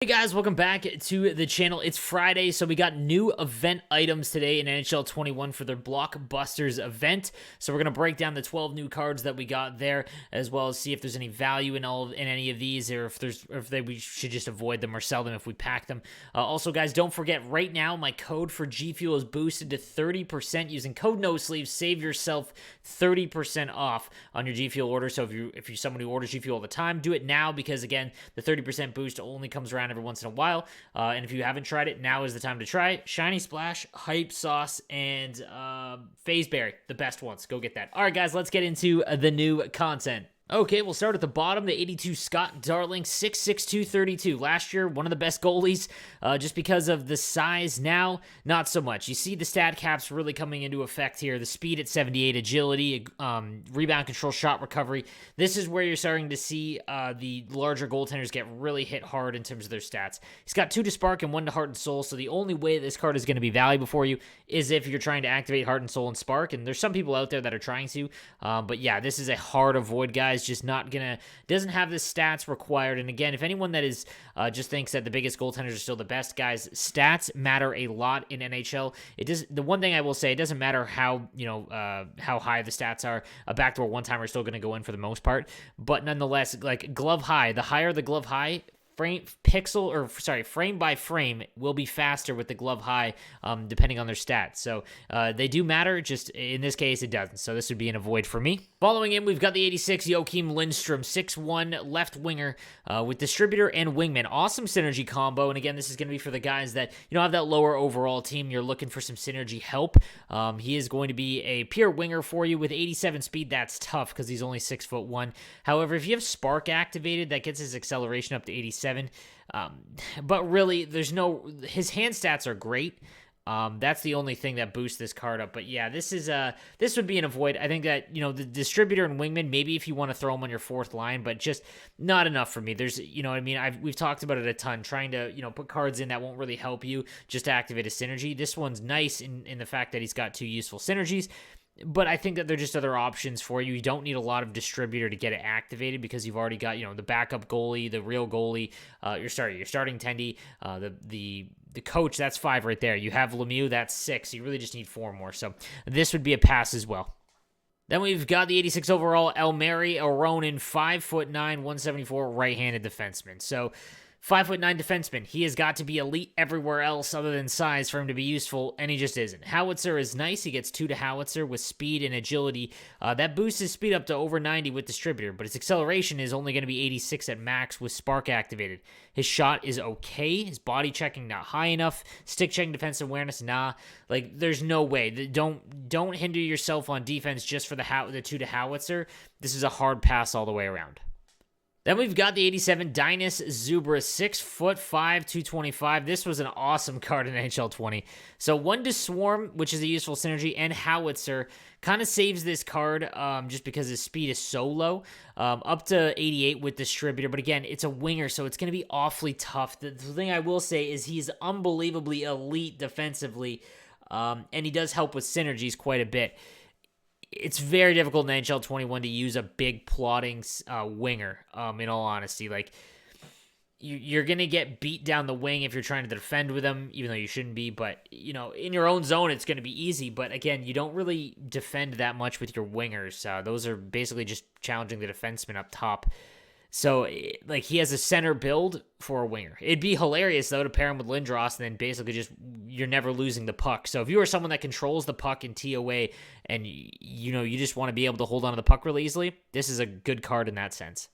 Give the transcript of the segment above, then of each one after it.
Hey guys, welcome back to the channel. It's Friday, so we got new event items today in NHL 21 for their Blockbusters event. So we're going to break down the 12 new cards that we got there, as well as see if there's any value in any of these, or we should just avoid them or sell them if we pack them. Also, guys, don't forget, right now my code for G Fuel is boosted to 30% using code NOSLEEVES. Save yourself 30% off on your G Fuel order. So if you're someone who orders G Fuel all the time, do it now, because again, the 30% boost only comes around every once in a while. And if you haven't tried it, now is the time to try it. Shiny Splash, Hype Sauce, and Phaseberry, the best ones. Go get that. All right, guys, let's get into the new content. Okay, we'll start at the bottom. The 82 Scott Darling, 6'6", 232. Last year, one of the best goalies, just because of the size. Now, not so much. You see the stat caps really coming into effect here. The speed at 78, agility, rebound control, shot recovery. This is where you're starting to see the larger goaltenders get really hit hard in terms of their stats. He's got 2 to Spark and 1 to Heart and Soul, so the only way this card is going to be valuable for you is if you're trying to activate Heart and Soul and Spark, and there's some people out there that are trying to, but yeah, this is a hard avoid, guys. Just not gonna, doesn't have the stats required. And again, if anyone that is just thinks that the biggest goaltenders are still the best, guys, stats matter a lot in NHL. It does. The one thing I will say, it doesn't matter how how high the stats are. A backdoor one-timer is still going to go in for the most part, but nonetheless, like glove high, the higher the glove high, frame by frame will be faster with the glove high, depending on their stats. So they do matter, just in this case it doesn't. So this would be an avoid for me. Following in, we've got the 86 Joakim Lindstrom, 6'1", left winger, with distributor and wingman. Awesome synergy combo. And again, this is going to be for the guys that have that lower overall team. You're looking for some synergy help. He is going to be a pure winger for you with 87 speed. That's tough because he's only 6'1". However, if you have Spark activated, that gets his acceleration up to 87. But really, his hand stats are great. That's the only thing that boosts this card up. But yeah, this would be an avoid. I think that, the distributor and wingman, maybe if you want to throw them on your fourth line, but just not enough for me. There's, we've talked about it a ton, trying to, put cards in that won't really help you just to activate a synergy. This one's nice in the fact that he's got 2 useful synergies. But I think that they're just other options for you. You don't need a lot of distributor to get it activated, because you've already got, the backup goalie, the real goalie, your starting Tendy, the coach, that's 5 right there. You have Lemieux, that's 6. You really just need 4 more. So this would be a pass as well. Then we've got the 86 overall Elmeri Aronin, 5'9", 174, right-handed defenseman. So 5'9" defenseman. He has got to be elite everywhere else other than size for him to be useful, and he just isn't. Howitzer is nice. He gets 2 to Howitzer with speed and agility. That boosts his speed up to over 90 with distributor, but his acceleration is only going to be 86 at max with Spark activated. His shot is okay. His body checking not high enough. Stick checking defensive awareness, nah. Like, there's no way. Don't hinder yourself on defense just for the 2 to Howitzer. This is a hard pass all the way around. Then we've got the 87 Dinas Zubra, 6'5", 225. This was an awesome card in NHL 20. So 1 to Swarm, which is a useful synergy, and Howitzer kind of saves this card just because his speed is so low. Up to 88 with distributor, but again, it's a winger, so it's going to be awfully tough. The thing I will say is he's unbelievably elite defensively, and he does help with synergies quite a bit. It's very difficult in NHL 21 to use a big plotting winger, in all honesty. Like, you're going to get beat down the wing if you're trying to defend with him, even though you shouldn't be. But, in your own zone, it's going to be easy. But, again, you don't really defend that much with your wingers. Those are basically just challenging the defenseman up top. So, like, he has a center build for a winger. It'd be hilarious, though, to pair him with Lindros, and then basically just, you're never losing the puck. So, if you are someone that controls the puck in TOA, and, you just want to be able to hold on to the puck really easily, this is a good card in that sense.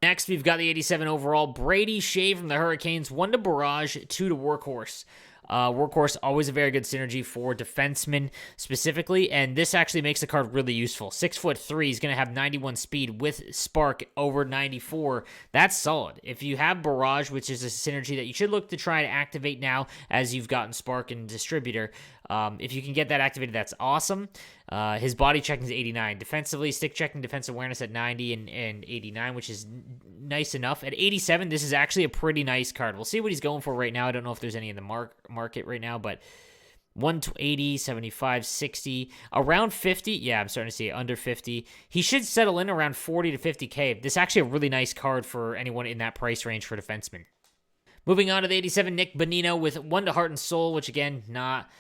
Next, we've got the 87 overall Brady Shea from the Hurricanes, 1 to Barrage, 2 to Workhorse. Workhorse, always a very good synergy for defensemen specifically, and this actually makes the card really useful. 6'3", he's going to have 91 speed with Spark over 94. That's solid. If you have Barrage, which is a synergy that you should look to try to activate now as you've gotten Spark and Distributor, if you can get that activated, that's awesome. His body checking is 89. Defensively, stick checking, defensive awareness at 90 and 89, which is nice enough. At 87, this is actually a pretty nice card. We'll see what he's going for right now. I don't know if there's any in the market right now, but 180, 75, 60, around 50. Yeah, I'm starting to see it under 50. He should settle in around 40 to 50K. This is actually a really nice card for anyone in that price range for defensemen. Moving on to the 87, Nick Bonino with 1 to Heart and Soul, which again, not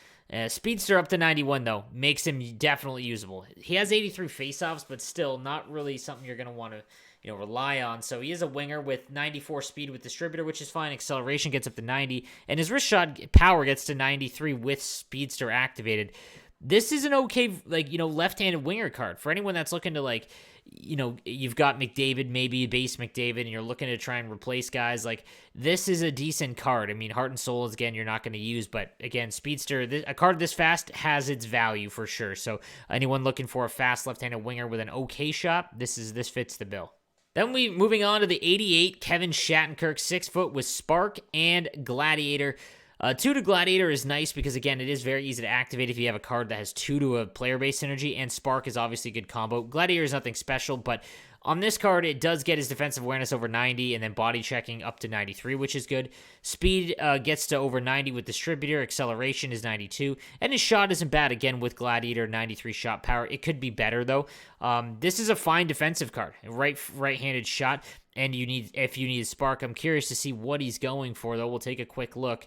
speedster up to 91 though, makes him definitely usable. He has 83 faceoffs, but still not really something you're going to want to rely on. So he is a winger with 94 speed with distributor, which is fine. Acceleration gets up to 90, and his wrist shot power gets to 93 with speedster activated. This is an okay, left-handed winger card for anyone that's looking to, you've got McDavid, maybe base McDavid, and you're looking to try and replace guys. This is a decent card. I mean, Heart and Soul, again, you're not going to use, but again, Speedster, a card this fast has its value for sure. So anyone looking for a fast left-handed winger with an okay shot, this fits the bill. Then moving on to the 88, Kevin Shattenkirk, 6 foot with Spark and Gladiator. 2 to Gladiator is nice because, again, it is very easy to activate if you have a card that has 2 to a player-based synergy, and Spark is obviously a good combo. Gladiator is nothing special, but on this card, it does get his defensive awareness over 90 and then body checking up to 93, which is good. Speed gets to over 90 with Distributor. Acceleration is 92, and his shot isn't bad, again, with Gladiator, 93 shot power. It could be better, though. This is a fine defensive card, right-handed shot, and if you need Spark, I'm curious to see what he's going for, though. We'll take a quick look.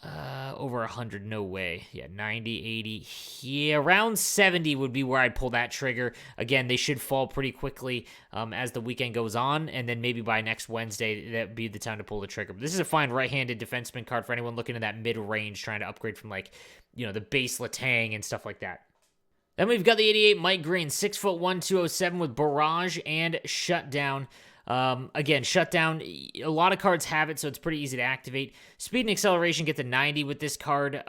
Over 100, no way. Yeah, 90, 80. Yeah, around 70 would be where I'd pull that trigger. Again, they should fall pretty quickly as the weekend goes on, and then maybe by next Wednesday, that'd be the time to pull the trigger. But this is a fine right-handed defenseman card for anyone looking at that mid-range, trying to upgrade from, the base Letang and stuff like that. Then we've got the 88 Mike Green, 6'1", 207 with Barrage and Shutdown. Again, Shutdown, a lot of cards have it, so it's pretty easy to activate. Speed and acceleration get to 90 with this card.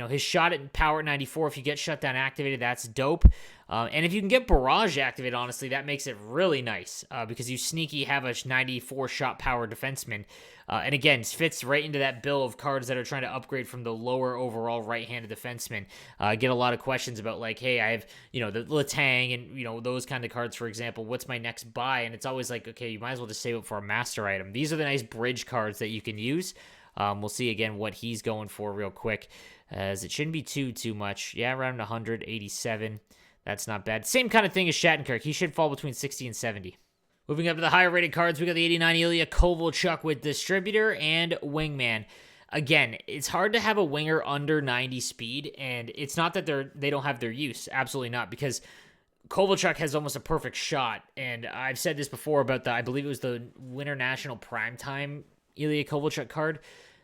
His shot at power at 94, if you get Shutdown activated, that's dope. And if you can get Barrage activated, honestly, that makes it really nice because you sneaky have a 94 shot power defenseman. And again, fits right into that bill of cards that are trying to upgrade from the lower overall right-handed defenseman. I get a lot of questions about hey, I have, the Letang and, those kind of cards, for example. What's my next buy? And it's always okay, you might as well just save it for a master item. These are the nice bridge cards that you can use. We'll see again what he's going for real quick, as it shouldn't be too much. Yeah, around 187. That's not bad. Same kind of thing as Shattenkirk. He should fall between 60 and 70. Moving up to the higher rated cards, we got the 89 Ilya Kovalchuk with Distributor and Wingman. Again, it's hard to have a winger under 90 speed, and it's not that they don't have their use. Absolutely not, because Kovalchuk has almost a perfect shot, and I've said this before about I believe it was the Winter National Primetime Ilya Kovalchuk card.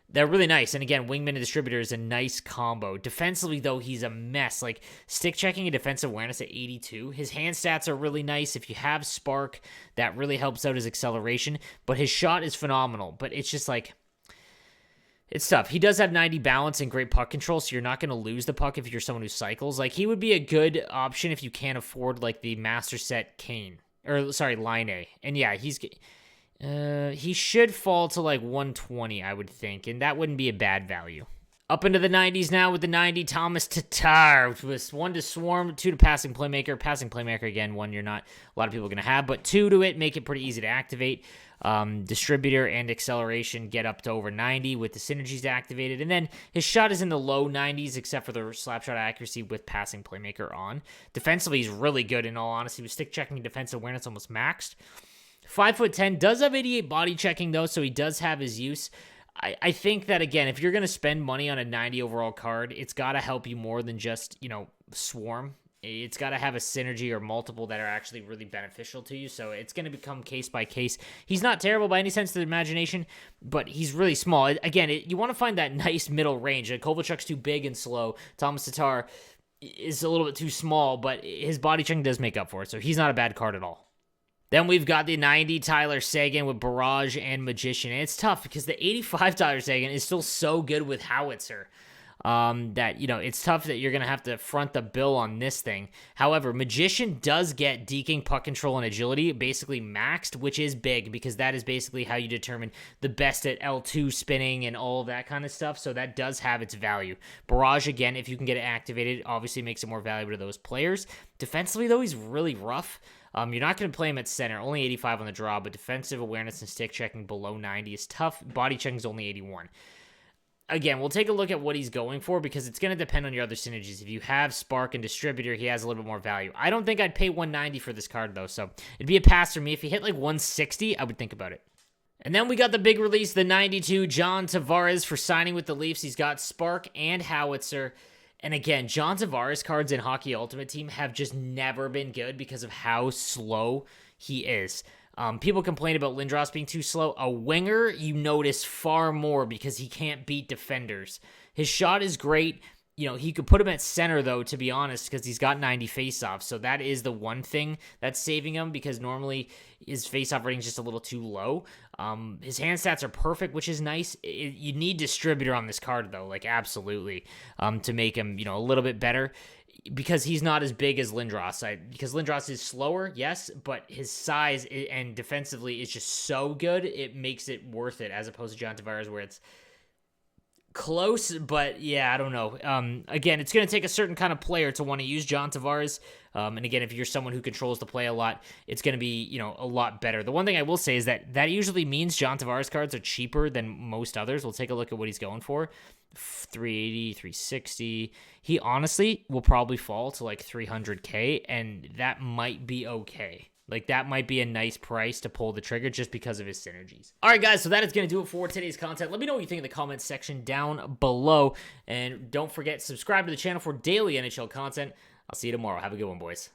They're really nice. And again, Wingman and Distributor is a nice combo. Defensively, though, he's a mess. Stick checking and defensive awareness at 82. His hand stats are really nice. If you have Spark, that really helps out his acceleration. But his shot is phenomenal. But it's just it's tough. He does have 90 balance and great puck control, so you're not going to lose the puck if you're someone who cycles. He would be a good option if you can't afford, the Master Set Kane. Line A. And yeah, he should fall to 120, I would think, and that wouldn't be a bad value. Up into the 90s now with the 90 Thomas Tatar, which was 1 to Swarm, 2 to Passing Playmaker. Passing Playmaker, again, one you're not a lot of people are going to have, but 2 to it make it pretty easy to activate. Distributor and acceleration get up to over 90 with the synergies activated, and then his shot is in the low 90s except for the slap shot accuracy with Passing Playmaker on. Defensively, he's really good, in all honesty, with stick checking and defensive awareness almost maxed. 5'10", does have 88 body checking, though, so he does have his use. I think that, again, if you're going to spend money on a 90 overall card, it's got to help you more than just, Swarm. It's got to have a synergy or multiple that are actually really beneficial to you, so it's going to become case by case. He's not terrible by any sense of the imagination, but he's really small. Again, you want to find that nice middle range. Kovalchuk's too big and slow. Thomas Tatar is a little bit too small, but his body checking does make up for it, so he's not a bad card at all. Then we've got the 90 Tyler Seguin with Barrage and Magician. And it's tough because the 85 Tyler Seguin is still so good with Howitzer that, it's tough that you're going to have to front the bill on this thing. However, Magician does get deking, puck control, and agility basically maxed, which is big because that is basically how you determine the best at L2 spinning and all of that kind of stuff. So that does have its value. Barrage, again, if you can get it activated, obviously makes it more valuable to those players. Defensively, though, he's really rough. You're not going to play him at center, only 85 on the draw, but defensive awareness and stick checking below 90 is tough. Body checking is only 81. Again, we'll take a look at what he's going for because it's going to depend on your other synergies. If you have Spark and Distributor, he has a little bit more value. I don't think I'd pay 190 for this card, though, so it'd be a pass for me. If he hit 160, I would think about it. And then we got the big release, the 92 John Tavares for signing with the Leafs. He's got Spark and Howitzer. And again, John Tavares cards in Hockey Ultimate Team have just never been good because of how slow he is. People complain about Lindros being too slow. A winger, you notice far more because he can't beat defenders. His shot is great. You know, he could put him at center, though, to be honest, because he's got 90 faceoffs. So that is the one thing that's saving him, because normally his faceoff rating is just a little too low. His hand stats are perfect, which is nice. You need distributor on this card, though, like absolutely, to make him, you know, a little bit better, because he's not as big as Lindros. Because Lindros is slower, yes, but his size and defensively is just so good, it makes it worth it, as opposed to John Tavares, where it's close, but yeah, I don't know. Again, it's going to take a certain kind of player to want to use John Tavares. And again, if you're someone who controls the play a lot, it's going to be, you know, a lot better. The one thing I will say is that usually means John Tavares cards are cheaper than most others. We'll take a look at what he's going for. 380, 360. He honestly will probably fall to like 300K, and that might be okay. Like, that might be a nice price to pull the trigger just because of his synergies. All right, guys, so that is going to do it for today's content. Let me know what you think in the comments section down below. And don't forget, subscribe to the channel for daily NHL content. I'll see you tomorrow. Have a good one, boys.